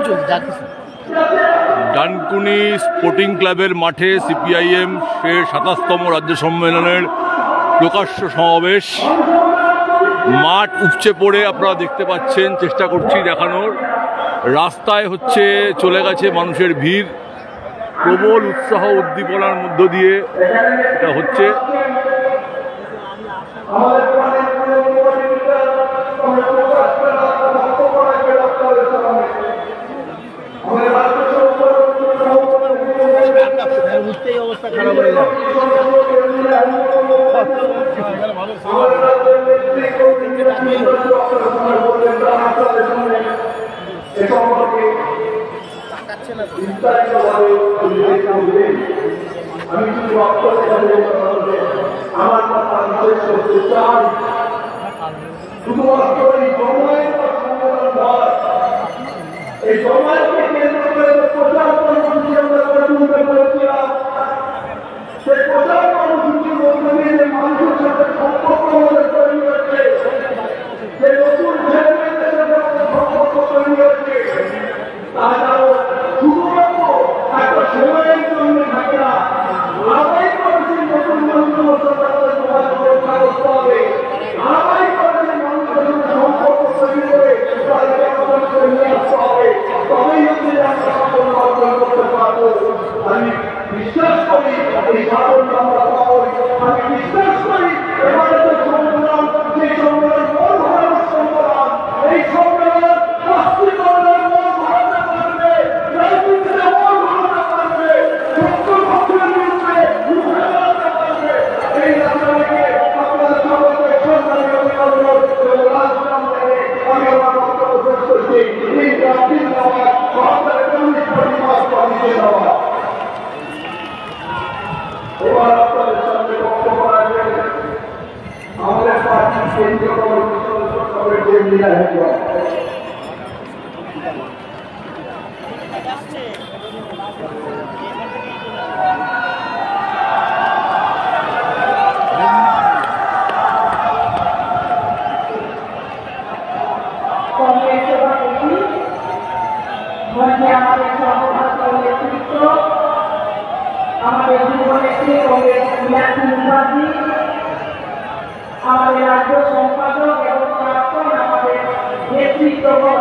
চলছে যা কিছু। ডানকুনি স্পোর্টিং ক্লাবের মাঠে সিপিআইএম এর ২৭তম রাজ্য সম্মেলনের প্রকাশ্য সমাবেশ। মাঠ উপচে পড়ে আপনারা দেখতে পাচ্ছেন, চেষ্টা করছি দেখানোর। রাস্তায় হচ্ছে চলে গেছে মানুষের ভিড়, প্রবল উৎসাহ উদ্দীপনার মধ্য দিয়ে এটা হচ্ছে। অবস্থা খারাপ হয়ে যায়। আমি যদি আমার কথা বিশেষ করতে চাই, শুধুমাত্র এই জমায়েত নয়, এই জমায়েতকে কেন্দ্র করে প্রচার কর্মসূচি আমরা তুলতে করেছিলাম। সেই প্রচার কর্মসূচির মধ্যে দিয়ে যে মানুষের সাথে সম্পর্ক আমাদের তৈরি হয়েছে, যে নতুন ছেলেমেয়েদের সাথে আমাদের সম্পর্ক তৈরি হয়েছে, তাছাড়াও শুধুমাত্র একটা সময়ের জন্য থাকে না, ধারাবাহিক করেছে নতুন মানুষের মধ্যে তাদের যোগাযোগ রক্ষা করতে হবে। ধারাবাহিক করেছে মানুষের সাথে সম্পর্ক তৈরি করে তাদেরকে আমাদের করে নিয়ে আসতে হবে, তবেই হচ্ছে আমরা সাফল্য অর্জন করতে পারবো। আমি বিশ্বাস করি এই সাফল্য আমরা পাবো। আমি বিশ্বাস করি এবারে যে সম্মেলন, যে সম্মেলন মন ঘোরানোর সম্মেলন, এই সম্মেলন বাস্তবিকরণের মন ঘোরাতে পারবে, রাজনীতিতে মন ঘোরাতে পারবে, শত্রুপক্ষের বিরুদ্ধে রুখে দাঁড়াতে পারবে। এই রাজনীতিকে আপনাদের সকলকে সম্মানিত অভিনন্দন এবং রাজনাম থেকে আমি আমার বক্তব্য শেষ করছি। এই জাতির নেওয়া সরকারের কমিউনিস্ট পার্টি মার্ক্সবাদীকে দেওয়া। এবার আপনাদের সামনে বক্তব্য রাখবেন আমাদের পার্টির কেন্দ্রীয় কমিটির সদস্য কমিটির লিডার হেডওয়ার্ড। আমাদের সর্বভারতীয় নেতৃত্ব, আমাদের যুবনেত্রী কংগ্রেস মীনাক্ষী মুখার্জি, আমাদের রাজ্য সম্পাদক এবং প্রাক্তন আমাদের নেতৃত্বগণ,